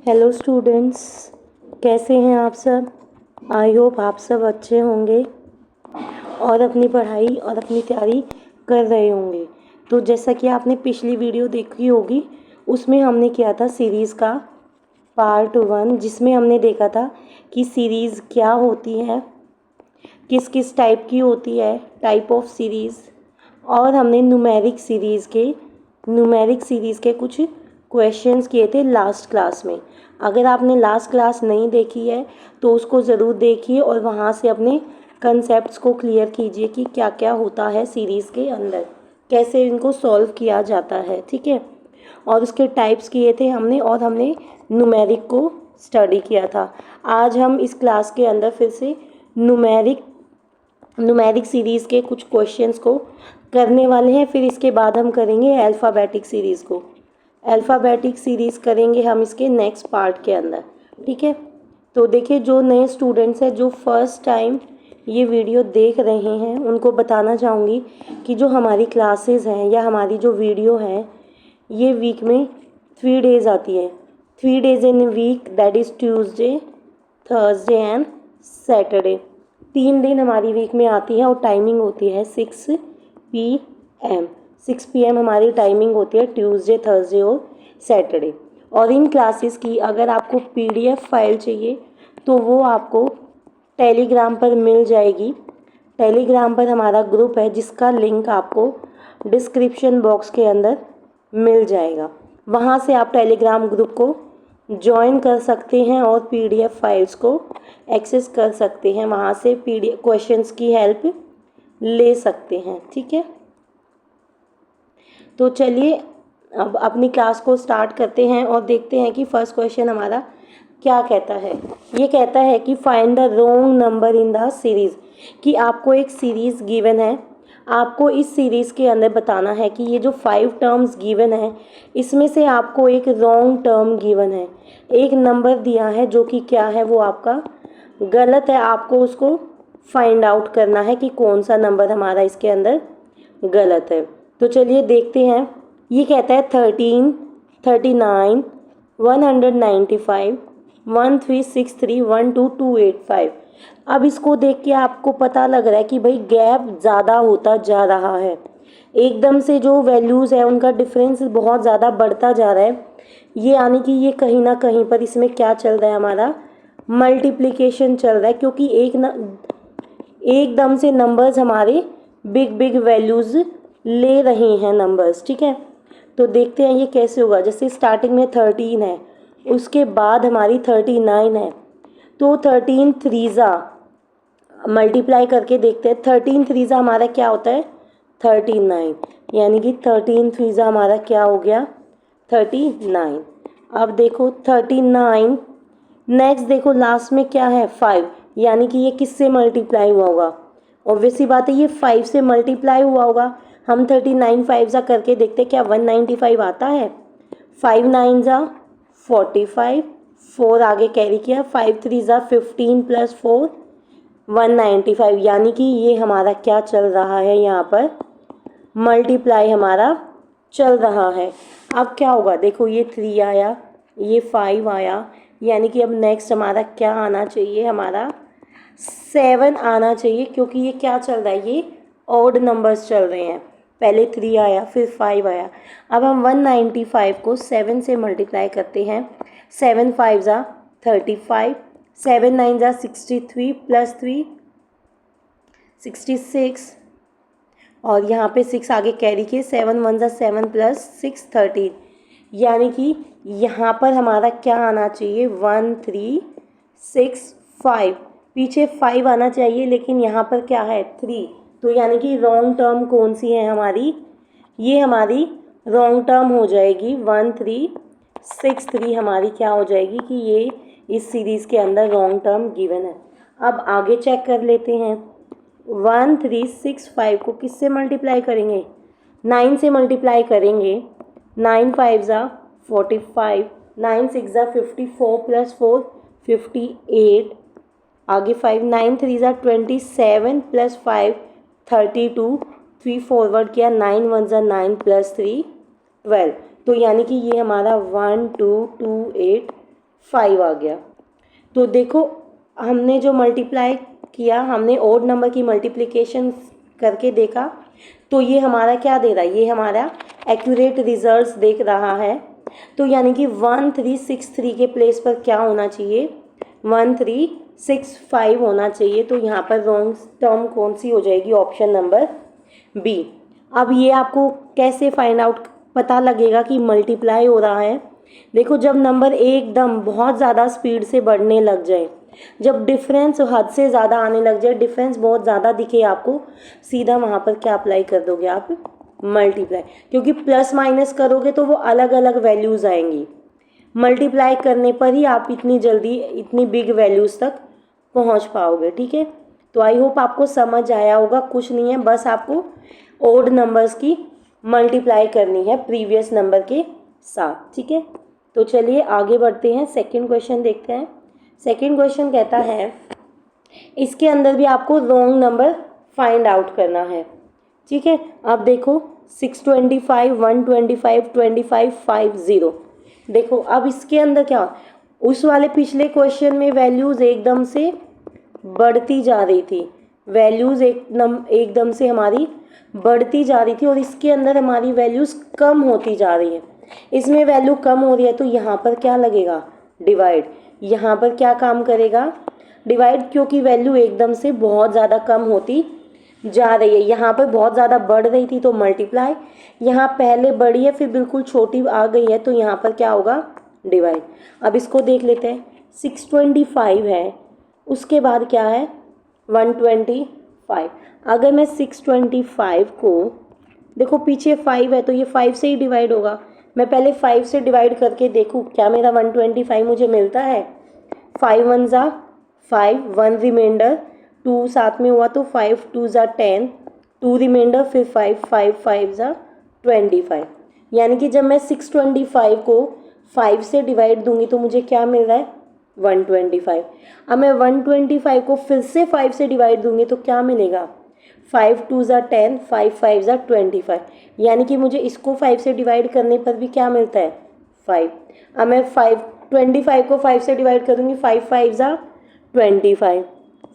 Hello students, कैसे हैं आप सब। आई होप आप सब अच्छे होंगे और अपनी पढ़ाई और अपनी तैयारी कर रहे होंगे। तो जैसा कि आपने पिछली वीडियो देखी होगी, उसमें हमने किया था सीरीज़ का पार्ट 1, जिसमें हमने देखा था कि सीरीज़ क्या होती है, किस किस टाइप की होती है, टाइप ऑफ सीरीज़। और हमने न्यूमेरिक सीरीज़ के कुछ क्वेश्चंस किए थे लास्ट क्लास में। अगर आपने लास्ट क्लास नहीं देखी है तो उसको ज़रूर देखिए और वहाँ से अपने कंसेप्ट्स को क्लियर कीजिए कि क्या क्या होता है सीरीज़ के अंदर, कैसे इनको सॉल्व किया जाता है, ठीक है। और उसके टाइप्स किए थे हमने, और हमने न्यूमेरिक को स्टडी किया था। आज हम इस क्लास के अंदर फिर से न्यूमेरिक सीरीज़ के कुछ क्वेश्चंस को करने वाले हैं। फिर इसके बाद हम करेंगे अल्फ़ाबेटिक सीरीज़ को। अल्फ़ाबेटिक सीरीज़ करेंगे हम इसके नेक्स्ट पार्ट के अंदर, ठीक है। तो देखिए, जो नए स्टूडेंट्स हैं जो फर्स्ट टाइम ये वीडियो देख रहे हैं, उनको बताना चाहूँगी कि जो हमारी क्लासेस हैं या हमारी जो वीडियो है, ये वीक में 3 डेज़ आती है। 3 days in week, that is Tuesday, Thursday and Saturday. 3 दिन हमारी वीक में आती है और टाइमिंग होती है 6 PM। 6 PM हमारी टाइमिंग होती है ट्यूसडे, थर्सडे और सैटरडे। और इन क्लासेस की अगर आपको PDF फाइल चाहिए तो वो आपको टेलीग्राम पर मिल जाएगी। टेलीग्राम पर हमारा ग्रुप है जिसका लिंक आपको डिस्क्रिप्शन बॉक्स के अंदर मिल जाएगा। वहाँ से आप टेलीग्राम ग्रुप को ज्वाइन कर सकते हैं और PDF फाइल्स को एक्सेस कर सकते हैं। वहाँ से PDF क्वेश्चंस की हेल्प ले सकते हैं, ठीक है। तो चलिए अब अपनी क्लास को स्टार्ट करते हैं और देखते हैं कि फर्स्ट क्वेश्चन हमारा क्या कहता है। ये कहता है कि find the wrong number in the series, कि आपको एक सीरीज़ गिवन है, आपको इस सीरीज़ के अंदर बताना है कि ये जो 5 टर्म्स गिवन है, इसमें से आपको एक रॉन्ग टर्म गिवन है। एक नंबर दिया है जो कि क्या है, वो आपका गलत है। आपको उसको फाइंड आउट करना है कि कौन सा नंबर हमारा इसके अंदर गलत है। तो चलिए देखते हैं। ये कहता है 13, 39, 195, 1363, 12285। अब इसको देख के आपको पता लग रहा है कि भाई गैप ज़्यादा होता जा रहा है। एकदम से जो वैल्यूज़ है उनका डिफरेंस बहुत ज़्यादा बढ़ता जा रहा है। ये यानी कि ये कहीं ना कहीं पर इसमें क्या चल रहा है, हमारा मल्टीप्लिकेशन चल रहा है, क्योंकि एकदम से नंबर्स हमारे बिग वैल्यूज़ ले रहे हैं नंबर्स, ठीक है। तो देखते हैं ये कैसे होगा। जैसे स्टार्टिंग में 13 है, उसके बाद हमारी 39 है, तो 13 थ्रीज़ा मल्टीप्लाई करके देखते हैं। 13 थ्रीज़ा हमारा क्या होता है, 39, यानी कि 13 थ्रीज़ा हमारा क्या हो गया, 39। अब देखो 39, नेक्स्ट देखो लास्ट में क्या है, 5, यानी कि ये किससे मल्टीप्लाई हुआ होगा। ऑब्वियस सी बात है, ये 5 से मल्टीप्लाई हुआ होगा। हम 39 5 सा करके देखते क्या 195 आता है। 5 9 ज़ा 45, 4 आगे कैरी किया, 5 3 ज़ा 15 प्लस 4 195, यानी कि ये हमारा क्या चल रहा है, यहाँ पर मल्टीप्लाई हमारा चल रहा है। अब क्या होगा, देखो ये 3 आया, ये 5 आया, यानी कि अब नेक्स्ट हमारा क्या आना चाहिए, हमारा 7 आना चाहिए, क्योंकि ये क्या चल रहा है, ये ऑड नंबर्स चल रहे हैं। पहले 3 आया, फिर 5 आया। अब हम 195 को 7 से मल्टीप्लाई करते हैं। 7 5 ज़ा 35, 7 9 ज़ा 63 प्लस 3 66, और यहाँ पे 6 आगे कैरी किए, 7 1 ज़ा 7 प्लस 6 13, यानी कि यहाँ पर हमारा क्या आना चाहिए, 1 3 6 5, पीछे 5 आना चाहिए, लेकिन यहाँ पर क्या है 3, तो यानी कि रॉन्ग टर्म कौन सी है हमारी, ये हमारी रॉन्ग टर्म हो जाएगी 1363 हमारी क्या हो जाएगी कि ये इस सीरीज़ के अंदर रॉन्ग टर्म गिवन है। अब आगे चेक कर लेते हैं। 1365 को किससे मल्टीप्लाई करेंगे, 9 से मल्टीप्लाई करेंगे। 9 5 ज़ा 45, 9 6 ज़ा 54 प्लस 4 58, आगे 5 9 3 ज़ा 27 प्लस 5 32, 3 फॉरवर्ड किया, 9 1 ज़ा 9 प्लस 3 12, तो यानी कि ये हमारा 1228 5 आ गया। तो देखो हमने जो मल्टीप्लाई किया, हमने ओड नंबर की मल्टीप्लिकेशन करके देखा, तो ये हमारा क्या दे रहा है, ये हमारा एक्यूरेट रिजल्ट्स देख रहा है। तो यानी कि 1363 के प्लेस पर क्या होना चाहिए, 1365 होना चाहिए। तो यहाँ पर रॉन्ग टर्म कौन सी हो जाएगी, ऑप्शन नंबर बी। अब ये आपको कैसे फाइंड आउट पता लगेगा कि मल्टीप्लाई हो रहा है। देखो जब नंबर एकदम बहुत ज़्यादा स्पीड से बढ़ने लग जाए, जब डिफरेंस हद से ज़्यादा आने लग जाए, डिफरेंस बहुत ज़्यादा दिखे आपको, सीधा वहाँ पर क्या अप्लाई कर दोगे आप, मल्टीप्लाई। क्योंकि प्लस माइनस करोगे तो वो अलग अलग वैल्यूज़ आएंगी, मल्टीप्लाई करने पर ही आप इतनी जल्दी इतनी बिग वैल्यूज़ तक पहुँच पाओगे। ठीक है, तो आई होप आपको समझ आया होगा। कुछ नहीं है, बस आपको ओड नंबर्स की मल्टीप्लाई करनी है प्रीवियस नंबर के साथ। ठीक है, तो चलिए आगे बढ़ते हैं, सेकंड क्वेश्चन देखते हैं। सेकंड क्वेश्चन कहता है इसके अंदर भी आपको रॉन्ग नंबर फाइंड आउट करना है। ठीक है, अब देखो 625, 125, 25, 50। देखो अब इसके अंदर क्या, उस वाले पिछले क्वेश्चन में वैल्यूज़ एकदम से बढ़ती जा रही थी, वैल्यूज़ एकदम से हमारी बढ़ती जा रही थी, और इसके अंदर हमारी वैल्यूज़ कम होती जा रही है। इसमें वैल्यू कम हो रही है तो यहाँ पर क्या लगेगा, डिवाइड। यहाँ पर क्या काम करेगा, डिवाइड, क्योंकि वैल्यू एकदम से बहुत ज़्यादा कम होती जा रही है। यहाँ पर बहुत ज़्यादा बढ़ रही थी तो मल्टीप्लाई, यहाँ पहले बढ़ी है फिर बिल्कुल छोटी आ गई है तो यहाँ पर क्या होगा, डिवाइड। अब इसको देख लेते हैं, 625 है, उसके बाद क्या है 125। अगर मैं 625 को, देखो पीछे 5 है तो ये 5 से ही डिवाइड होगा, मैं पहले 5 से डिवाइड करके देखूँ क्या मेरा 125 मुझे मिलता है। 5 1 ज़ा 5, 1 रिमाइंडर, 2 साथ में हुआ तो 5 2 ज़ा 10, 2 रिमाइंडर, फिर 5 5 5 ज़ा 25। यानी कि जब मैं 625 को 5 से डिवाइड दूंगी तो मुझे क्या मिल रहा है, 125। अब मैं 125 को फिर से 5 से डिवाइड दूंगी तो क्या मिलेगा, 5 2 ज़ा 10, 5 5 ज़ा 25। यानी कि मुझे इसको 5 से डिवाइड करने पर भी क्या मिलता है, 5। अब मैं 25 को 5 से डिवाइड करूँगी, 5 5 ज़ा 25,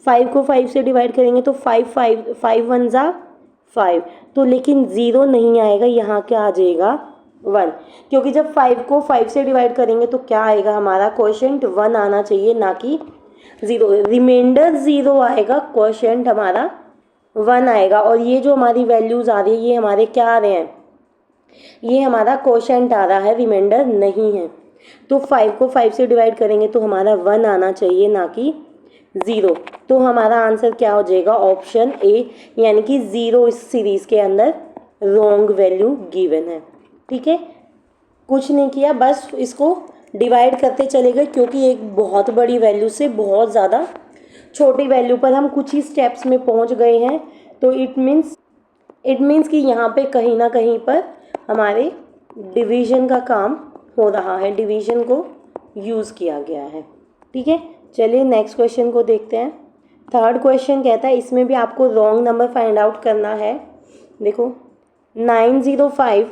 5 को 5 से डिवाइड करेंगे तो 5 1 ज़ा 5, तो लेकिन ज़ीरो नहीं आएगा, यहाँ क्या आ जाएगा 1, क्योंकि जब 5 को 5 से डिवाइड करेंगे तो क्या आएगा, हमारा क्वोशिएंट 1 आना चाहिए, ना कि 0। रिमाइंडर 0 आएगा, क्वोशिएंट हमारा 1 आएगा। और ये जो हमारी वैल्यूज़ आ रही है ये हमारे क्या आ रहे हैं, ये हमारा क्वोशिएंट आ रहा है, रिमाइंडर नहीं है। तो 5 को 5 से डिवाइड करेंगे तो हमारा 1 आना चाहिए, ना कि 0। तो हमारा आंसर क्या हो जाएगा, ऑप्शन ए, यानी कि 0 इस सीरीज़ के अंदर रॉन्ग वैल्यू गिवन है। ठीक है, कुछ नहीं किया, बस इसको डिवाइड करते चले गए, क्योंकि एक बहुत बड़ी वैल्यू से बहुत ज़्यादा छोटी वैल्यू पर हम कुछ ही स्टेप्स में पहुंच गए हैं। तो इट मीन्स कि यहाँ पे कहीं ना कहीं पर हमारे डिवीज़न का काम हो रहा है, डिवीज़न को यूज़ किया गया है। ठीक है, चलिए नेक्स्ट क्वेश्चन को देखते हैं। थर्ड क्वेश्चन कहता है इसमें भी आपको रॉन्ग नंबर फाइंड आउट करना है। देखो 905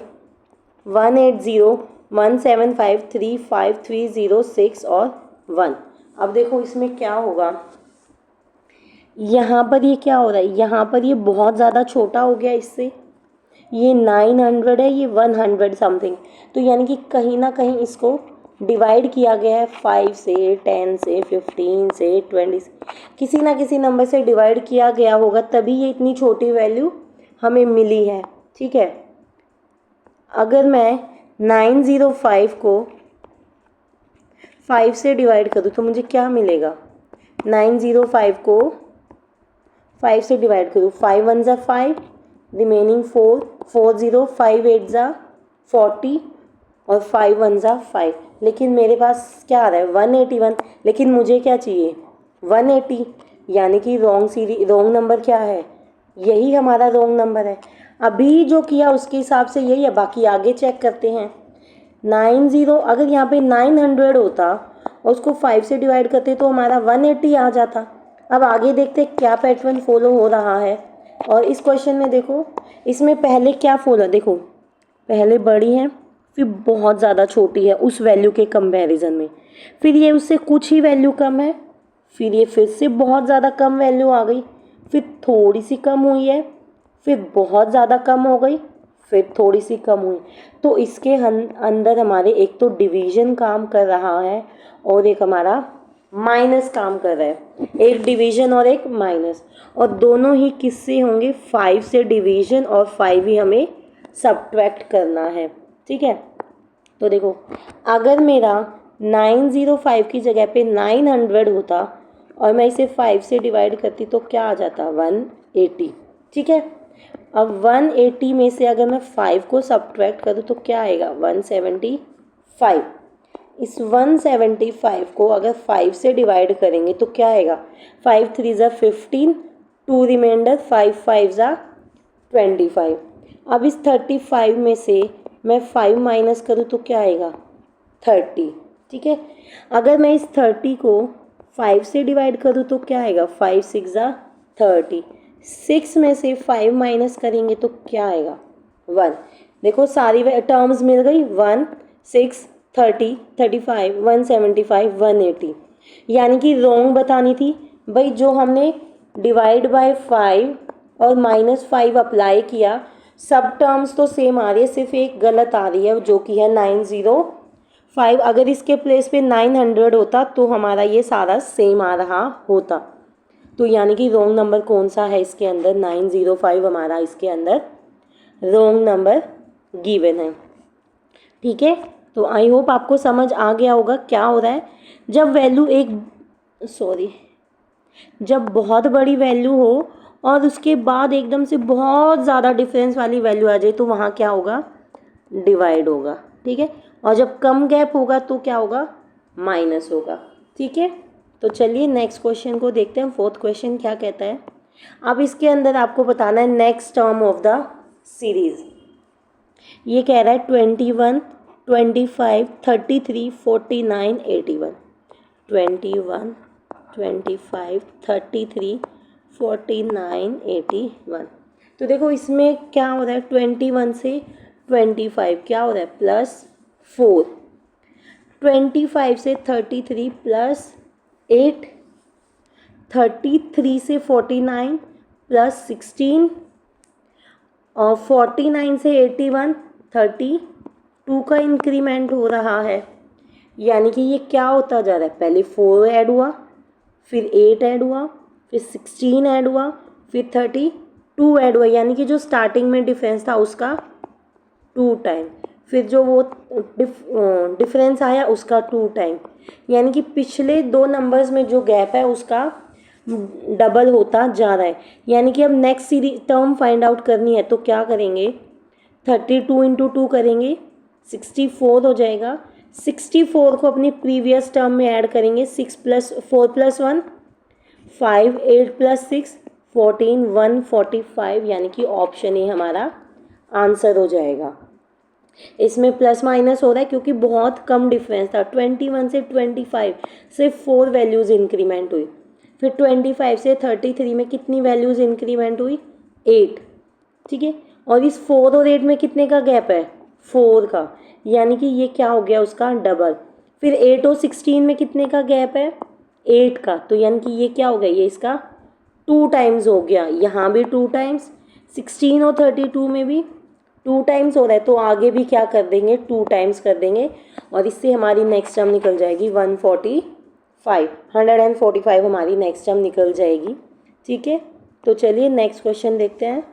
180 175 35 306 और 1। अब देखो इसमें क्या होगा, यहाँ पर ये क्या हो रहा है, यहाँ पर ये बहुत ज़्यादा छोटा हो गया इससे, ये 900 है, ये 100 समथिंग। तो यानी कि कहीं ना कहीं इसको डिवाइड किया गया है 5 से, 10 से, 15 से, 20 से, किसी ना किसी नंबर से डिवाइड किया गया होगा, तभी ये इतनी छोटी वैल्यू हमें मिली है। ठीक है, अगर मैं 905 को 5 से डिवाइड करूँ तो मुझे क्या मिलेगा, 905 को 5 से डिवाइड करूँ, 5 1 ज़ा 5, रिमेनिंग 4 4 0, 5 8 ज़ा 40 और 5 1 ज़ा 5। लेकिन मेरे पास क्या आ रहा है 181, लेकिन मुझे क्या चाहिए 180, यानी कि रॉन्ग नंबर क्या है, यही हमारा रॉन्ग नंबर है। अभी जो किया उसके हिसाब से यही है, बाकी आगे चेक करते हैं। 90, अगर यहाँ पे 900 होता और उसको 5 से डिवाइड करते तो हमारा 180 आ जाता। अब आगे देखते क्या पैटर्न फॉलो हो रहा है। और इस क्वेश्चन में देखो इसमें पहले क्या फॉलो, देखो पहले बड़ी है फिर बहुत ज़्यादा छोटी है उस वैल्यू के कंपैरिजन में, फिर ये उससे कुछ ही वैल्यू कम है, फिर ये फिर से बहुत ज़्यादा कम वैल्यू आ गई, फिर थोड़ी सी कम हुई है, फिर बहुत ज़्यादा कम हो गई, फिर थोड़ी सी कम हुई। तो इसके अंदर हमारे एक तो डिवीजन काम कर रहा है और एक हमारा माइनस काम कर रहा है, एक डिवीजन और एक माइनस, और दोनों ही किससे होंगे, 5 से डिवीजन और 5 ही हमें सब्ट्रैक्ट करना है। ठीक है, तो देखो अगर मेरा 905 की जगह पे 900 होता और मैं इसे 5 से डिवाइड करती तो क्या आ जाता, 180। ठीक है, अब 180 में से अगर मैं 5 को सब्ट्रैक्ट करूँ तो क्या आएगा, 175। इस 175 को अगर 5 से डिवाइड करेंगे तो क्या आएगा, 5 3 ज़ा 15, 2 रिमाइंडर, 5 5 ज़ा 25। अब इस 35 में से मैं 5 माइनस करूँ तो क्या आएगा, 30। ठीक है, अगर मैं इस 30 को 5 से डिवाइड करूँ तो क्या आएगा, 5 6 ज़ा 30। 6 में से 5 माइनस करेंगे तो क्या आएगा, 1। देखो सारी टर्म्स मिल गई, 1 6 30 35 175 180, यानी कि रॉन्ग बतानी थी भाई। जो हमने डिवाइड बाय 5 और -5 अप्लाई किया, सब टर्म्स तो सेम आ रही है, सिर्फ एक गलत आ रही है जो कि है 905। अगर इसके प्लेस पे 900 होता तो हमारा ये सारा सेम आ रहा होता। तो यानी कि रॉन्ग नंबर कौन सा है इसके अंदर, 905 हमारा इसके अंदर रॉन्ग नंबर गिवन है। ठीक है, तो आई होप आपको समझ आ गया होगा क्या हो रहा है। जब वैल्यू जब बहुत बड़ी वैल्यू हो और उसके बाद एकदम से बहुत ज़्यादा डिफरेंस वाली वैल्यू आ जाए तो वहाँ क्या होगा, डिवाइड होगा। ठीक है, और जब कम गैप होगा तो क्या होगा, माइनस होगा। ठीक है, तो चलिए नेक्स्ट क्वेश्चन को देखते हैं। फोर्थ क्वेश्चन क्या कहता है, अब इसके अंदर आपको बताना है next term of the series. ये कह रहा है 21 25 33 49 81। 21 25 33 49 81। तो देखो इसमें क्या हो रहा है, 21 से 25 क्या हो रहा है, +4। 25 से 33 +8। 33 से 49 +16 और 49 से 81 32 का इंक्रीमेंट हो रहा है। यानी कि ये क्या होता जा रहा है, पहले 4 ऐड हुआ, फिर 8 ऐड हुआ, फिर 16 ऐड हुआ, फिर 32 ऐड हुआ, यानी कि जो स्टार्टिंग में डिफरेंस था उसका 2 टाइम, फिर जो वो डिफरेंस आया उसका 2 टाइम, यानी कि पिछले दो नंबर्स में जो गैप है उसका डबल होता जा रहा है। यानी कि अब next series term find out करनी है तो क्या करेंगे, 32 इंटू 2 करेंगे, 64 हो जाएगा। 64 को अपनी प्रीवियस टर्म में ऐड करेंगे, 6 + 4 + 1 5 8 + 6 14 145, यानी कि ऑप्शन ए हमारा आंसर हो जाएगा। इसमें प्लस माइनस हो रहा है क्योंकि बहुत कम डिफरेंस था। 21 से 25 सिर्फ 4 वैल्यूज़ इंक्रीमेंट हुई, फिर 25 से 33 में कितनी वैल्यूज़ इंक्रीमेंट हुई, 8। ठीक है, और इस 4 और 8 में कितने का गैप है, 4 का, यानी कि ये क्या हो गया उसका डबल। फिर 8 और 16 में कितने का गैप है, 8 का, तो यानी कि ये क्या हो गया, ये इसका 2 टाइम्स हो गया। यहाँ भी 2 टाइम्स, 16 और 32 में भी 2 टाइम्स हो रहा है, तो आगे भी क्या कर देंगे, 2 टाइम्स कर देंगे, और इससे हमारी नेक्स्ट टर्म निकल जाएगी 145 हमारी नेक्स्ट टर्म निकल जाएगी। ठीक है, तो चलिए नेक्स्ट क्वेश्चन देखते हैं।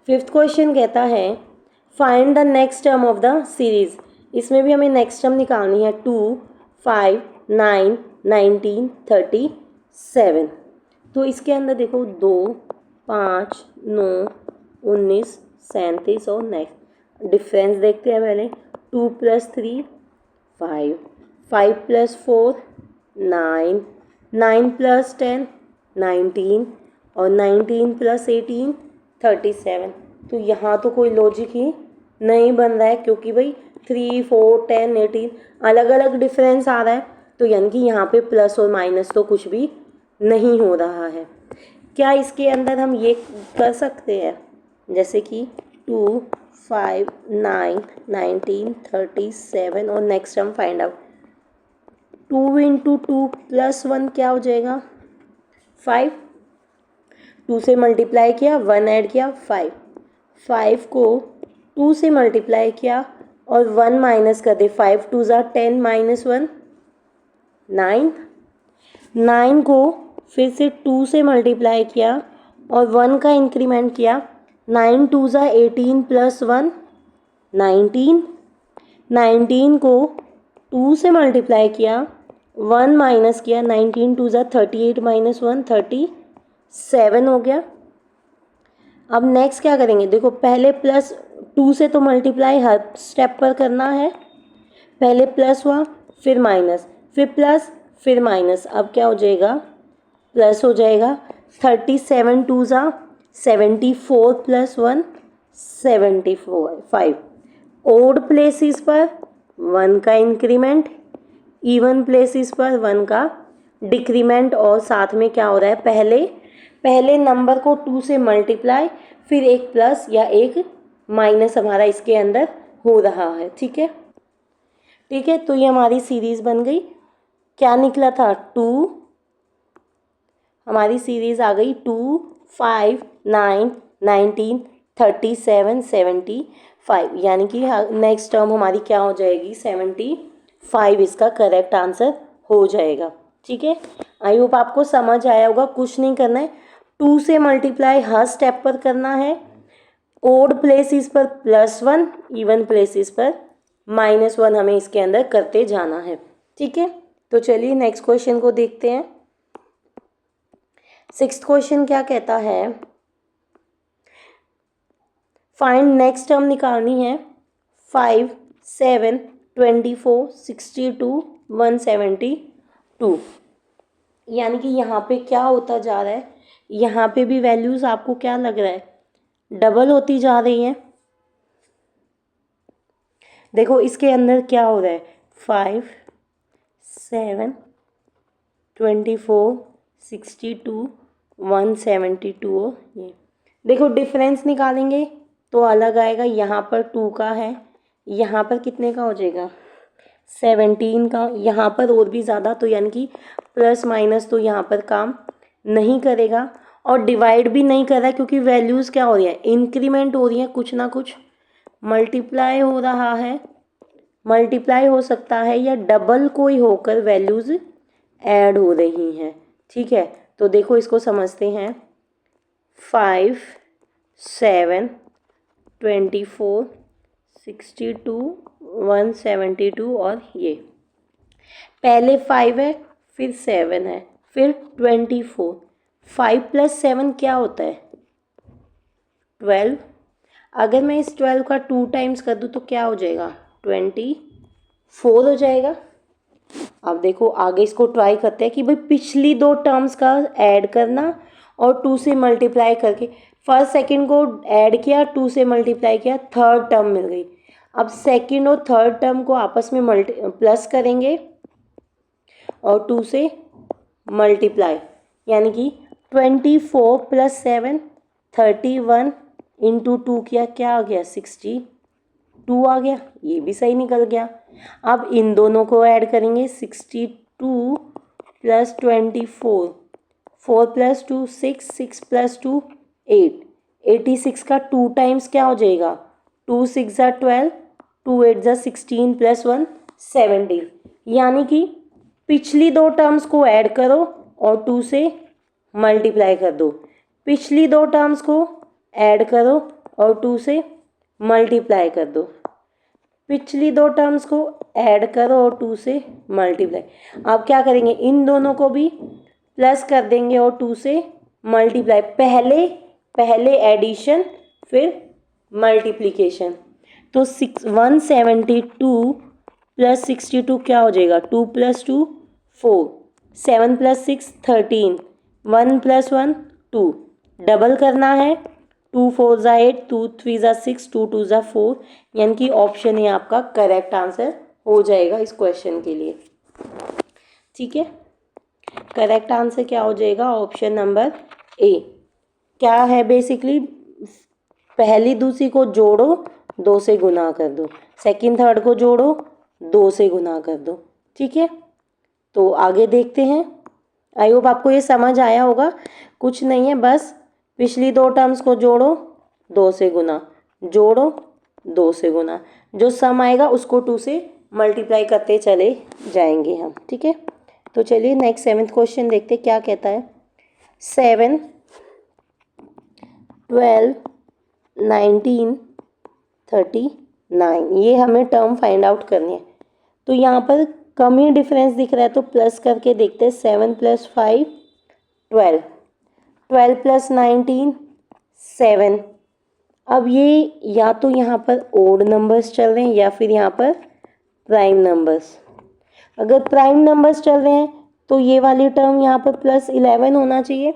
फिफ्थ क्वेश्चन कहता है find the next term of the series. इसमें भी हमें नेक्स्ट टर्म निकालनी है, 2 5 9 19 37। तो इसके अंदर देखो 2 5 9 19 37 और नेक्स्ट डिफरेंस देखते हैं पहले। 2 + 3 5 5 + 4 9 9 + 10 19 और 19 + 18 37। तो यहाँ तो कोई लॉजिक ही नहीं बन रहा है क्योंकि भाई 3 4 10 18 अलग अलग डिफरेंस आ रहा है, तो यानी कि यहाँ पे प्लस और माइनस तो कुछ भी नहीं हो रहा है। क्या इसके अंदर हम ये कर सकते हैं, जैसे कि 2 5, 9, 19, 37 और नेक्स्ट हम फाइंड आउट 2 इंटू 2 प्लस 1 क्या हो जाएगा 5, 2 से मल्टीप्लाई किया 1 ऐड किया 5, 5 को 2 से मल्टीप्लाई किया और 1 माइनस कर दे 5 2 ज़ा 10 माइनस 1 9, 9 को फिर से 2 से मल्टीप्लाई किया और 1 का इंक्रीमेंट किया 9 2 ज़ा 18 प्लस 1 19, 19 को 2 से मल्टीप्लाई किया 1 माइनस किया 19 2 ज़ा 38 माइनस 1 37 हो गया। अब नेक्स्ट क्या करेंगे देखो पहले प्लस 2 से तो मल्टीप्लाई हर स्टेप पर करना है, पहले प्लस हुआ फिर माइनस फिर प्लस फिर माइनस, अब क्या हो जाएगा प्लस हो जाएगा 37 2 ज़ा 74 प्लस 1 75, ओड प्लेसेस पर 1 का इंक्रीमेंट, इवन प्लेसेस पर 1 का डिक्रीमेंट और साथ में क्या हो रहा है पहले नंबर को 2 से मल्टीप्लाई फिर एक प्लस या एक माइनस हमारा इसके अंदर हो रहा है। ठीक है तो ये हमारी सीरीज़ बन गई, क्या निकला था 2, हमारी सीरीज़ आ गई 2 5 9 19 37 75, यानी कि नेक्स्ट टर्म हमारी क्या हो जाएगी 75, इसका करेक्ट आंसर हो जाएगा। ठीक है, आई होप आपको समझ आया होगा। कुछ नहीं करना है, 2 से मल्टीप्लाई हर स्टेप पर करना है, ओड प्लेसेस पर +1, इवन प्लेसेस पर -1 हमें इसके अंदर करते जाना है। ठीक है, तो चलिए नेक्स्ट क्वेश्चन को देखते हैं। 6th क्वेश्चन क्या कहता है, फाइंड नेक्स्ट टर्म निकालनी है 5 7 24 62 172, यानी कि यहाँ पे क्या होता जा रहा है, यहाँ पे भी वैल्यूज़ आपको क्या लग रहा है डबल होती जा रही हैं। देखो इसके अंदर क्या हो रहा है 5 7 24 62 172, ये देखो डिफरेंस निकालेंगे तो अलग आएगा, यहाँ पर 2 का है, यहाँ पर कितने का हो जाएगा 17 का, यहाँ पर और भी ज़्यादा, तो यानी कि प्लस माइनस तो यहाँ पर काम नहीं करेगा और डिवाइड भी नहीं कर रहा है क्योंकि वैल्यूज़ क्या हो रही है इंक्रीमेंट हो रही है, कुछ ना कुछ मल्टीप्लाई हो रहा है, मल्टीप्लाई हो सकता है या डबल कोई होकर वैल्यूज़ ऐड हो रही हैं। ठीक है, तो देखो इसको समझते हैं 5 7 24 62 172 और ये पहले 5 है फिर 7 है फिर 24, 5 + 7 क्या होता है 12, अगर मैं इस 12 का 2 टाइम्स कर दूँ तो क्या हो जाएगा 24 हो जाएगा। अब देखो आगे इसको ट्राई करते हैं कि भाई पिछली 2 टर्म्स का ऐड करना और 2 से मल्टीप्लाई करके फर्स्ट सेकंड को ऐड किया 2 से मल्टीप्लाई किया, थर्ड टर्म मिल गई। अब सेकंड और थर्ड टर्म को आपस में प्लस करेंगे और 2 से मल्टीप्लाई, यानी कि 24 + 7 31 इंटू 2 किया क्या आ गया 62 आ गया, ये भी सही निकल गया। अब इन दोनों को ऐड करेंगे 62 + 24, 4 + 2 6, 6 + 2 8, 86 का 2 टाइम्स क्या हो जाएगा 2 6 ज़ा 12, 2 8 ज़ा 16 + 1 17, यानी कि पिछली 2 टर्म्स को ऐड करो और 2 से मल्टीप्लाई कर दो, पिछली 2 टर्म्स को ऐड करो और 2 से मल्टीप्लाई कर दो, पिछली 2 टर्म्स को ऐड करो और 2 से मल्टीप्लाई। अब क्या करेंगे इन दोनों को भी प्लस कर देंगे और 2 से मल्टीप्लाई, पहले एडिशन फिर मल्टीप्लिकेशन, तो 172 + 62 क्या हो जाएगा 2 + 2 4, 7 + 6 13, 1 + 1 2, डबल करना है 2 4 ज़ा 8, 2 3 ज़ा 6, 2 2 ज़ा 4, यानी कि ऑप्शन ए आपका करेक्ट आंसर हो जाएगा इस क्वेश्चन के लिए। ठीक है, करेक्ट आंसर क्या हो जाएगा ऑप्शन नंबर ए। क्या है बेसिकली पहली दूसरी को जोड़ो 2 से गुना कर दो, सेकंड थर्ड को जोड़ो, 2 से गुना कर दो। ठीक है, तो आगे देखते हैं। आई होप आपको ये समझ आया होगा। कुछ नहीं है, बस पिछली 2 टर्म्स को जोड़ो, 2 से गुना, जोड़ो, 2 से गुना, जो सम आएगा उसको 2 से मल्टीप्लाई करते चले जाएंगे हम। ठीक है, तो चलिए नेक्स्ट 7th क्वेश्चन देखते क्या कहता है। 7, 12, 19, 39, ये हमें टर्म फाइंड आउट करनी है। तो यहाँ पर कम ही डिफरेंस दिख रहा है, तो प्लस करके देखते हैं। 7 + 5 12, 12 + 19 7। अब ये या तो यहाँ पर ओड नंबर्स चल रहे हैं या फिर यहाँ पर प्राइम नंबर्स। अगर प्राइम नंबर्स चल रहे हैं तो ये वाली टर्म यहाँ पर +11 होना चाहिए,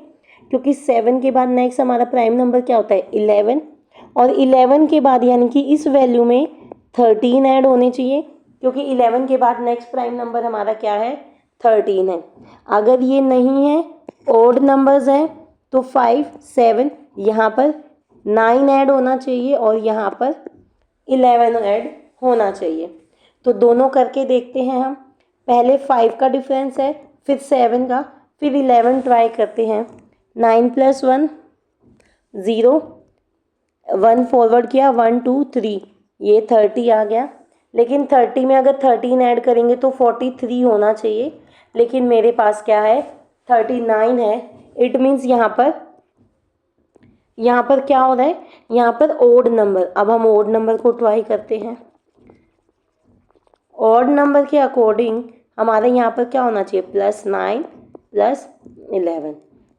क्योंकि 7 के बाद नेक्स्ट हमारा प्राइम नंबर क्या होता है 11, और 11 के बाद यानी कि इस वैल्यू में 13 ऐड होने चाहिए, क्योंकि 11 के बाद नेक्स्ट प्राइम नंबर हमारा क्या है 13 है। अगर ये नहीं है, ओड नंबर्स हैं, तो 5 7 यहाँ पर 9 ऐड होना चाहिए और यहाँ पर 11 ऐड होना चाहिए। तो दोनों करके देखते हैं हम। पहले 5 का डिफरेंस है, फिर 7 का, फिर 11 ट्राई करते हैं। 9 + 1 0, 1 फॉरवर्ड किया, 1 2 3, ये 30 आ गया। लेकिन 30 में अगर 13 ऐड करेंगे तो 43 होना चाहिए, लेकिन मेरे पास क्या है 39 है। इट मीन्स यहाँ पर क्या हो रहा है, यहाँ पर ओड नंबर। अब हम ओड नंबर को ट्राई करते हैं। ऑड नंबर के अकॉर्डिंग हमारे यहाँ पर क्या होना चाहिए +9 + 11।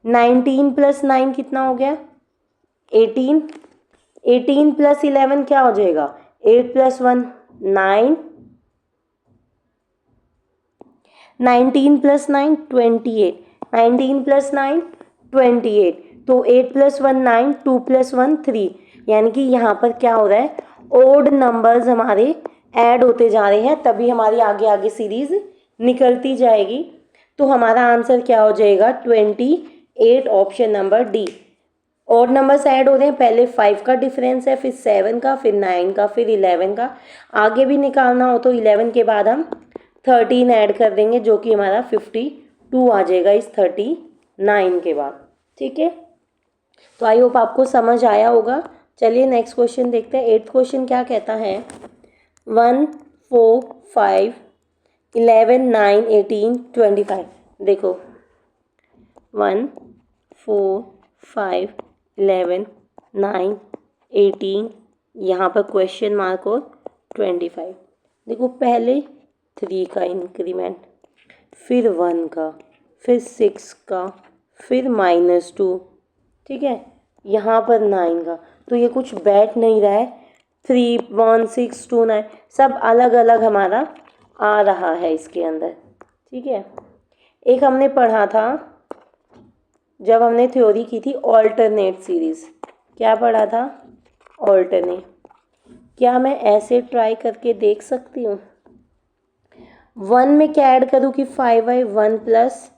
19 + 9 कितना हो गया 18। 18 + 11 क्या हो जाएगा 8 + 1 9। 19 + 9 28। 19 + 9 28। तो 8 + 1 9, 2 + 1 3, यानी कि यहाँ पर क्या हो रहा है ओड नंबर्स हमारे ऐड होते जा रहे हैं, तभी हमारी आगे आगे सीरीज निकलती जाएगी। तो हमारा आंसर क्या हो जाएगा 28, option number D. Odd numbers add हो रहे हैं, पहले 5 का डिफरेंस है, फिर 7 का, फिर 9 का, फिर 11 का। आगे भी निकालना हो तो 11 के बाद हम 13 ऐड कर देंगे, जो कि हमारा 52 आ जाएगा इस 39 के बाद। ठीक है, तो आई होप आपको समझ आया होगा। चलिए नेक्स्ट क्वेश्चन देखते हैं। 8th क्वेश्चन क्या कहता है 1 4 5 11 9 18 25। देखो 1 4 5 11 9 18, यहाँ पर क्वेश्चन मार्क और 25। देखो पहले 3 का इंक्रीमेंट, फिर 1 का, फिर 6 का, फिर -2। ठीक है, यहाँ पर 9 का, तो ये कुछ बैठ नहीं रहा है। 3 1 6 2 9 सब अलग अलग हमारा आ रहा है इसके अंदर। ठीक है, एक हमने पढ़ा था जब हमने थ्योरी की थी ऑल्टरनेट सीरीज। क्या पढ़ा था ऑल्टरनेट। क्या मैं ऐसे ट्राई करके देख सकती हूँ 1 में क्या ऐड करूँ कि 5 1 +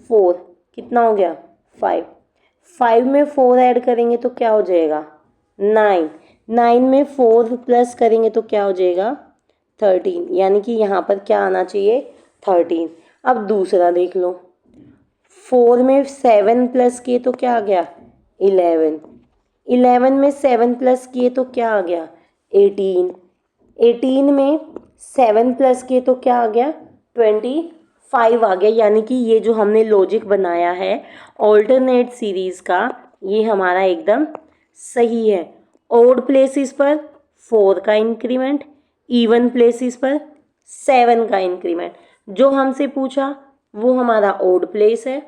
4 कितना हो गया 5। 5 में 4 ऐड करेंगे तो क्या हो जाएगा 9। 9 में 4 प्लस करेंगे तो क्या हो जाएगा 13, यानी कि यहाँ पर क्या आना चाहिए 13। अब दूसरा देख लो 4 में 7 प्लस किए तो क्या आ गया 11। 11 में 7 प्लस किए तो क्या आ गया 18। 18 में 7 प्लस किए तो क्या आ गया 25 आ गया। यानी कि ये जो हमने लॉजिक बनाया है ऑल्टरनेट सीरीज का, ये हमारा एकदम सही है। ओड प्लेसेस पर 4 का इंक्रीमेंट, इवन प्लेसेस पर 7 का इंक्रीमेंट। जो हमसे पूछा वो हमारा ओड प्लेस है,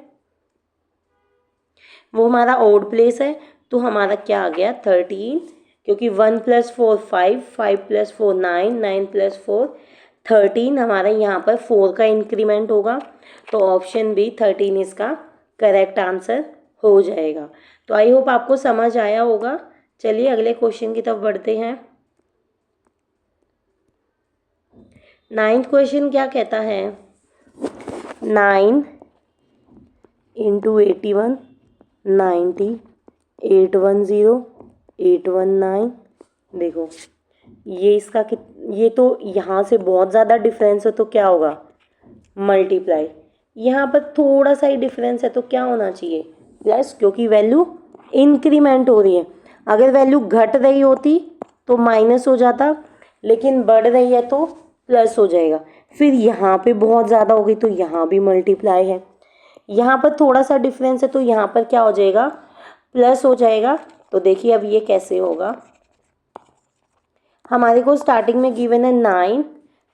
तो हमारा क्या आ गया 13, क्योंकि 1 + 4 5, 5 + 4 9, 9 + 4 13, हमारा यहाँ पर 4 का इंक्रीमेंट होगा। तो ऑप्शन बी 13 इसका करेक्ट आंसर हो जाएगा। तो आई होप आपको समझ आया होगा। चलिए अगले क्वेश्चन की तरफ बढ़ते हैं। 9th क्वेश्चन क्या कहता है 9 × 81 90 810 819। देखो ये इसका ये तो यहाँ से बहुत ज़्यादा डिफरेंस है तो क्या होगा, मल्टीप्लाई। यहाँ पर थोड़ा सा ही डिफरेंस है तो क्या होना चाहिए, प्लस, क्योंकि वैल्यू इंक्रीमेंट हो रही है। अगर वैल्यू घट रही होती तो माइनस हो जाता, लेकिन बढ़ रही है तो प्लस हो जाएगा। फिर यहाँ पे बहुत ज़्यादा हो गई तो यहाँ भी मल्टीप्लाई है। यहाँ पर थोड़ा सा डिफरेंस है तो यहाँ पर क्या हो जाएगा, प्लस हो जाएगा। तो देखिए अब ये कैसे होगा, हमारे को स्टार्टिंग में गिवन है 9,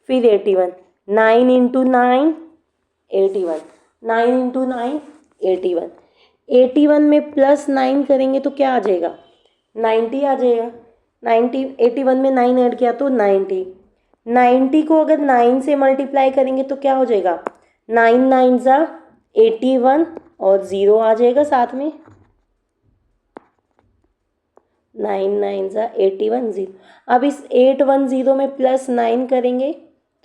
फिर 81, 9 इंटू 9 81, 9 इंटू 9 81, 81 में प्लस 9 करेंगे तो क्या आ जाएगा, 90 आ जाएगा। 90, 81 में 9 ऐड किया तो 90, 90 को अगर 9 से मल्टीप्लाई करेंगे तो क्या हो जाएगा, 9 9 ज़ा 81 और 0 आ जाएगा साथ में, 9 9 ज़ा 81 0। अब इस 810 में प्लस 9 करेंगे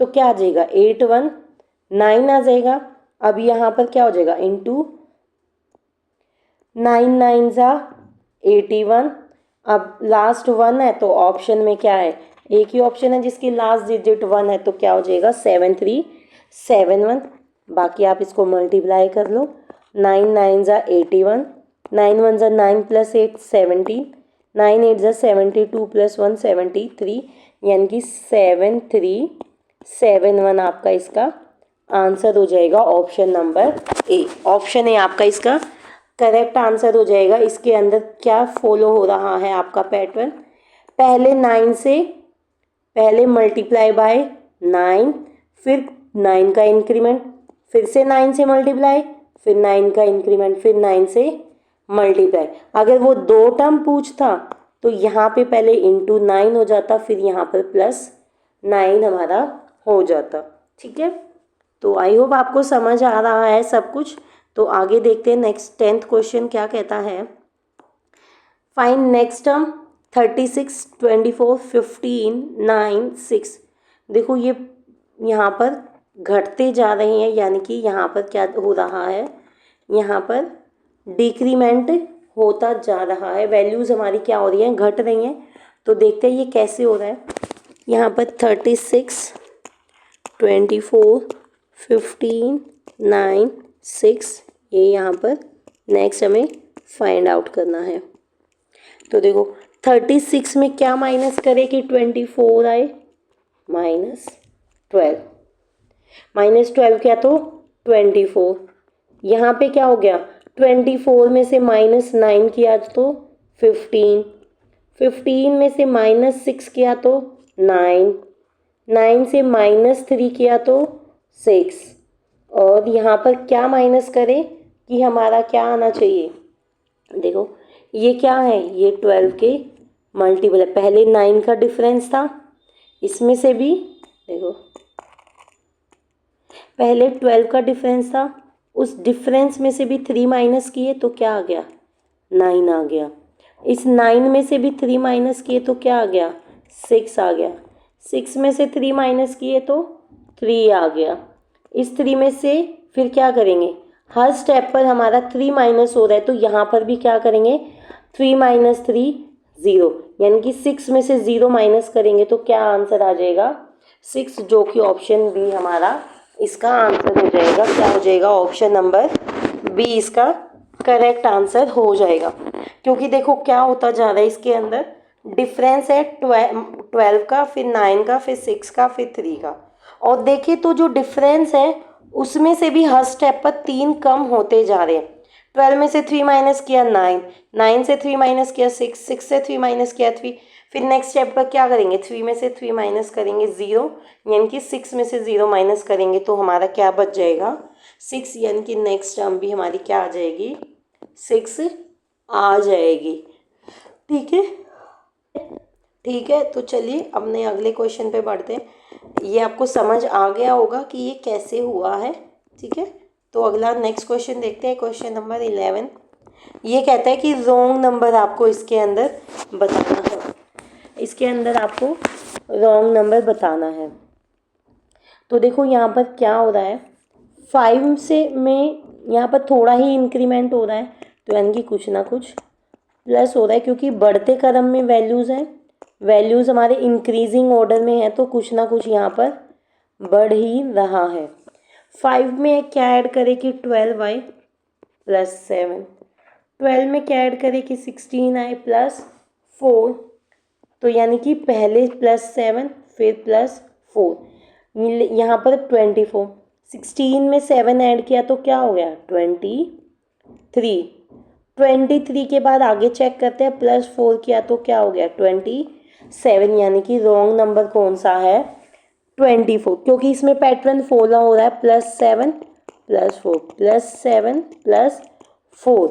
तो क्या आ जाएगा, 819 आ जाएगा। अब यहाँ पर क्या हो जाएगा, इंटू 9 9 ज़ा 81। अब लास्ट 1 है तो ऑप्शन में क्या है, एक ही ऑप्शन है जिसकी लास्ट डिजिट 1 है तो क्या हो जाएगा, 7371। बाकी आप इसको मल्टीप्लाई कर लो, 9 9 ज़ा 81, 9 1 ज़ा 9 प्लस 8 17, 9 8 ज़ा 72 प्लस 1 73, यानी कि 7371 आपका इसका आंसर हो जाएगा। Option number A, option A आपका इसका करेक्ट आंसर हो जाएगा। इसके अंदर क्या फॉलो हो रहा है आपका पैटर्न, पहले 9 से पहले मल्टीप्लाई बाय 9, फिर 9 का इंक्रीमेंट, फिर से 9 से मल्टीप्लाई, फिर 9 का इंक्रीमेंट, फिर 9 से मल्टीप्लाई। अगर वो 2 टर्म पूछता तो यहाँ पे पहले इंटू 9 हो जाता, फिर यहाँ पर प्लस 9 हमारा हो जाता। ठीक है, तो आई होप आपको समझ आ रहा है सब कुछ। तो आगे देखते हैं नेक्स्ट 10th क्वेश्चन क्या कहता है। Find next term 36 24 15 9 6। देखो ये यहाँ पर घटते जा रहे हैं, यानी कि यहाँ पर क्या हो रहा है, यहाँ पर डिक्रीमेंट होता जा रहा है, वैल्यूज़ हमारी क्या हो रही हैं, घट रही हैं। तो देखते हैं ये कैसे हो रहा है। यहाँ पर 36 24 15 9 6, ये यहाँ पर नेक्स्ट हमें फाइंड आउट करना है। तो देखो 36 में क्या माइनस करें कि 24 आए, -12, -12 क्या तो 24। यहाँ पे क्या हो गया, 24 में से -9 किया तो 15, 15 में से -6 किया तो 9, 9 से -3 किया तो 6। और यहाँ पर क्या माइनस करें कि हमारा क्या आना चाहिए, देखो ये क्या है, ये 12 के मल्टीपल है। पहले 9 का डिफरेंस था, इसमें से भी देखो पहले 12 का डिफरेंस था, उस डिफरेंस में से भी 3 माइनस किए तो क्या आ गया, 9 आ गया। इस 9 में से भी 3 माइनस किए तो क्या आ गया, 6 आ गया। 6 में से 3 माइनस किए तो 3 आ गया। इस 3 में से फिर क्या करेंगे, हर स्टेप पर हमारा 3 माइनस हो रहा है तो यहाँ पर भी क्या करेंगे, 3 - 3 0, यानी कि 6 में से 0 माइनस करेंगे तो क्या आंसर आ जाएगा, 6, जो कि ऑप्शन बी हमारा इसका आंसर हो जाएगा। क्या हो जाएगा, ऑप्शन नंबर बी इसका करेक्ट आंसर हो जाएगा। क्योंकि देखो क्या होता जा रहा है, इसके अंदर डिफरेंस है 12 का, फिर 9 का, फिर 6 का, फिर 3 का। और देखिए तो जो डिफरेंस है उसमें से भी हर स्टेप पर 3 कम होते जा रहे हैं। 12 में से 3 माइनस किया 9, 9 से 3 माइनस किया 6, 6 से 3 माइनस किया 3, फिर नेक्स्ट स्टेप पर क्या करेंगे, 3 में से 3 माइनस करेंगे 0, यानी कि 6 में से 0 माइनस करेंगे तो हमारा क्या बच जाएगा, 6, यानी कि नेक्स्ट टर्म भी हमारी क्या आ जाएगी, 6 आ जाएगी। ठीक है, ठीक है, तो चलिए अपने अगले क्वेश्चन पे बढ़ते हैं। ये आपको समझ आ गया होगा कि ये कैसे हुआ है। ठीक है, तो अगला नेक्स्ट क्वेश्चन देखते हैं, क्वेश्चन नंबर 11। ये कहता है कि रॉन्ग नंबर आपको इसके अंदर बताना है, इसके अंदर आपको रॉन्ग नंबर बताना है। तो देखो यहाँ पर क्या हो रहा है, 5 से में यहाँ पर थोड़ा ही इंक्रीमेंट हो रहा है, तो यानी कि कुछ ना कुछ प्लस हो रहा है, क्योंकि बढ़ते क्रम में वैल्यूज़ हैं, वैल्यूज़ हमारे इंक्रीजिंग ऑर्डर में है तो कुछ ना कुछ यहाँ पर बढ़ ही रहा है। 5 में क्या ऐड करें कि 12y प्लस 7, 12 में क्या ऐड करें कि 16i प्लस 4, तो यानी कि पहले प्लस 7 फिर प्लस 4, यहाँ पर 24, 16 में 7 ऐड किया तो क्या हो गया 23, 23 के बाद आगे चेक करते हैं, प्लस 4 किया तो क्या हो गया 27, यानी कि रॉन्ग नंबर कौन सा है 24, क्योंकि इसमें पैटर्न फॉलो हो रहा है प्लस 7 प्लस 4 प्लस 7 प्लस 4,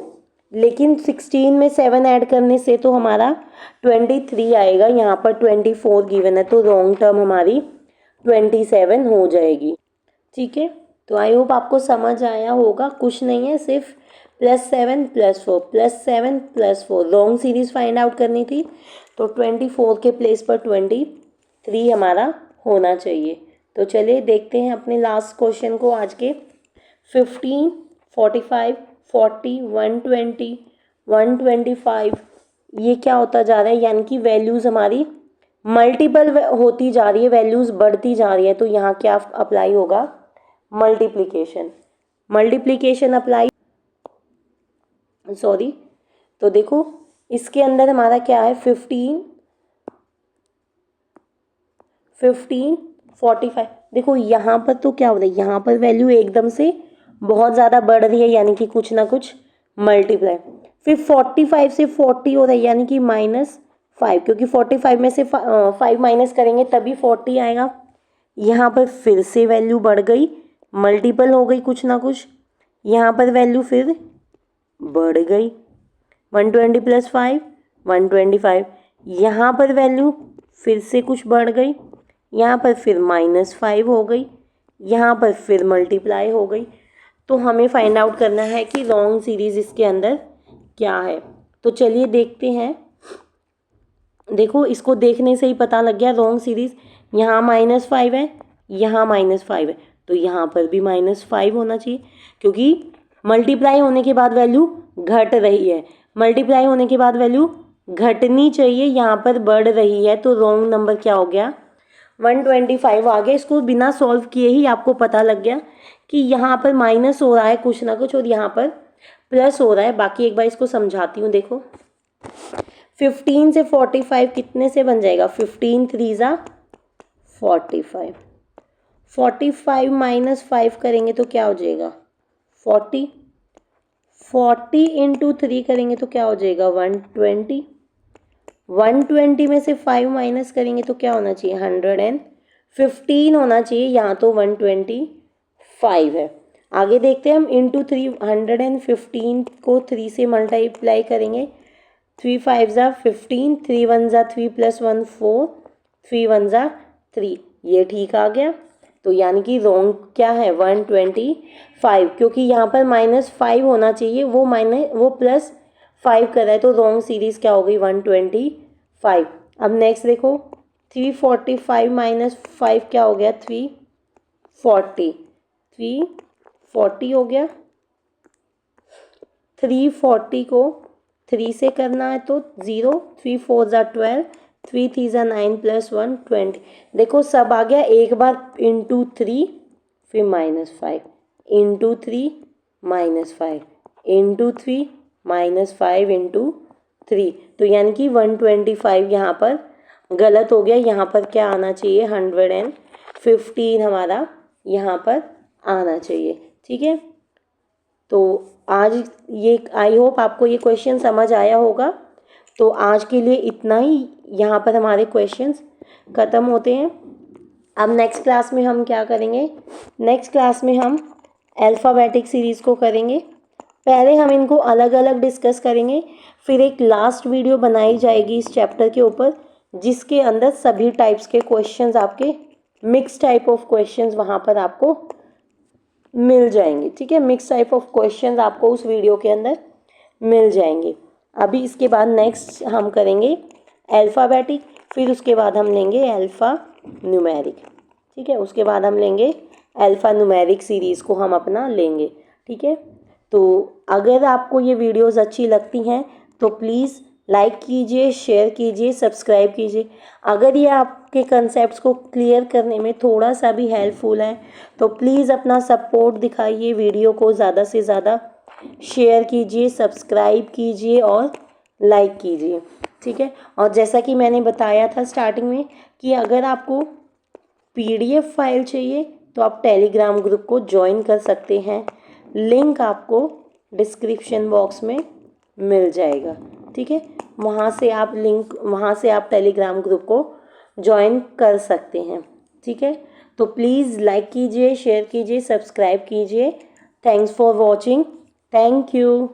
लेकिन 16 में 7 ऐड करने से तो हमारा 23 आएगा, यहाँ पर 24 गिवन है तो रॉन्ग टर्म हमारी 27 हो जाएगी। ठीक है, तो आई होप आपको समझ आया होगा, कुछ नहीं है, सिर्फ plus 7 plus 4 plus 7 plus 4 wrong series find out करनी थी, तो 24 के प्लेस पर 23 हमारा होना चाहिए। तो चलिए देखते हैं अपने लास्ट क्वेश्चन को आज के। 15, 45, 40, 120, 125 ये क्या होता जा रहा है, यानी कि वैल्यूज़ हमारी मल्टीपल होती जा रही है, वैल्यूज़ बढ़ती जा रही है, तो यहाँ क्या अप्लाई होगा मल्टीप्लिकेशन, मल्टीप्लिकेशन अप्लाई, सॉरी। तो देखो इसके अंदर हमारा क्या है 15, 45, देखो यहाँ पर तो क्या हो रहा है, यहाँ पर वैल्यू एकदम से बहुत ज़्यादा बढ़ रही है, यानी कि कुछ ना कुछ मल्टीप्लाई, फिर 45 से 40 हो रहा है, यानी कि -5, क्योंकि 45 में से 5 माइनस करेंगे तभी 40 आएगा, यहाँ पर फिर से वैल्यू बढ़ गई, मल्टीपल हो गई कुछ ना कुछ, यहाँ पर वैल्यू फिर बढ़ गई 120 प्लस 5 125, यहाँ पर वैल्यू फिर से कुछ बढ़ गई, यहाँ पर फिर -5 हो गई, यहाँ पर फिर मल्टीप्लाई हो गई। तो हमें फाइंड आउट करना है कि रॉन्ग सीरीज इसके अंदर क्या है। तो चलिए देखते हैं, देखो इसको देखने से ही पता लग गया रॉन्ग सीरीज, यहाँ -5 है, यहाँ -5 है, तो यहाँ पर भी -5 होना चाहिए, क्योंकि मल्टीप्लाई होने के बाद वैल्यू घट रही है, मल्टीप्लाई होने के बाद वैल्यू घटनी चाहिए, यहाँ पर बढ़ रही है, तो रॉन्ग नंबर क्या हो गया 125 आ गया। इसको बिना सॉल्व किए ही आपको पता लग गया कि यहाँ पर माइनस हो रहा है कुछ ना कुछ और यहाँ पर प्लस हो रहा है। बाकी एक बार इसको समझाती हूँ, देखो 15 से 45 कितने से बन जाएगा, 15 3 ज़ा 45, 45 माइनस 5 करेंगे तो क्या हो जाएगा 40, 40 इंटू 3 करेंगे तो क्या हो जाएगा 120, 120 में से 5 माइनस करेंगे तो क्या होना चाहिए 115 होना चाहिए, यहाँ तो 125 है। आगे देखते हैं हम, इंटू 3, 115 को 3 से मल्टीप्लाई करेंगे, 3 5 ज़ा 15, 3 1 ज़ा 3 प्लस 1 4, 3 1 ज़ा 3, ये ठीक आ गया। तो यानी कि रॉन्ग क्या है 125, क्योंकि यहाँ पर -5 होना चाहिए, वो +5 कर रहा है, तो रॉन्ग सीरीज क्या हो गई 125। अब नेक्स्ट देखो 345 माइनस 5 क्या हो गया 340, 340 हो गया, 340 को 3 से करना है तो 0, 3 4 ज़ा 12, 3 3 ज़ा 9 प्लस 1 20, देखो सब आ गया, एक बार इंटू 3 फिर -5 इंटू 3 -5 इंटू 3 -5 इंटू 3, तो यानी कि 125 यहाँ पर गलत हो गया, यहाँ पर क्या आना चाहिए 115 हमारा यहाँ पर आना चाहिए। ठीक है, तो आज ये आई होप आपको ये क्वेश्चन समझ आया होगा। तो आज के लिए इतना ही, यहाँ पर हमारे क्वेश्चंस ख़त्म होते हैं। अब नेक्स्ट क्लास में हम क्या करेंगे, नेक्स्ट क्लास में हम अल्फ़ाबेटिक सीरीज़ को करेंगे। पहले हम इनको अलग अलग डिस्कस करेंगे, फिर एक लास्ट वीडियो बनाई जाएगी इस चैप्टर के ऊपर, जिसके अंदर सभी टाइप्स के क्वेश्चंस, आपके मिक्स टाइप ऑफ क्वेश्चंस वहाँ पर आपको मिल जाएंगे। ठीक है, मिक्स टाइप ऑफ क्वेश्चंस आपको उस वीडियो के अंदर मिल जाएंगे। अभी इसके बाद नेक्स्ट हम करेंगे अल्फ़ाबेटिक, फिर उसके बाद हम लेंगे अल्फ़ा न्यूमेरिक। ठीक है, उसके बाद हम लेंगे अल्फ़ा न्यूमेरिक सीरीज़ को हम अपना लेंगे। ठीक है, तो अगर आपको ये वीडियोस अच्छी लगती हैं तो प्लीज़ लाइक कीजिए, शेयर कीजिए, सब्सक्राइब कीजिए। अगर ये आपके कंसेप्ट्स को क्लियर करने में थोड़ा सा भी हेल्पफुल है तो प्लीज़ अपना सपोर्ट दिखाइए, वीडियो को ज़्यादा से ज़्यादा शेयर कीजिए, सब्सक्राइब कीजिए और लाइक कीजिए, ठीक है। और जैसा कि मैंने बताया था स्टार्टिंग में कि अगर आपको पीडीएफ फाइल चाहिए तो आप टेलीग्राम ग्रुप को ज्वाइन कर सकते हैं, लिंक आपको डिस्क्रिप्शन बॉक्स में मिल जाएगा, ठीक है। वहाँ से आप टेलीग्राम ग्रुप को ज्वाइन कर सकते हैं, ठीक है। तो प्लीज़ लाइक कीजिए, शेयर कीजिए, सब्सक्राइब कीजिए। Thanks for watching. Thank you.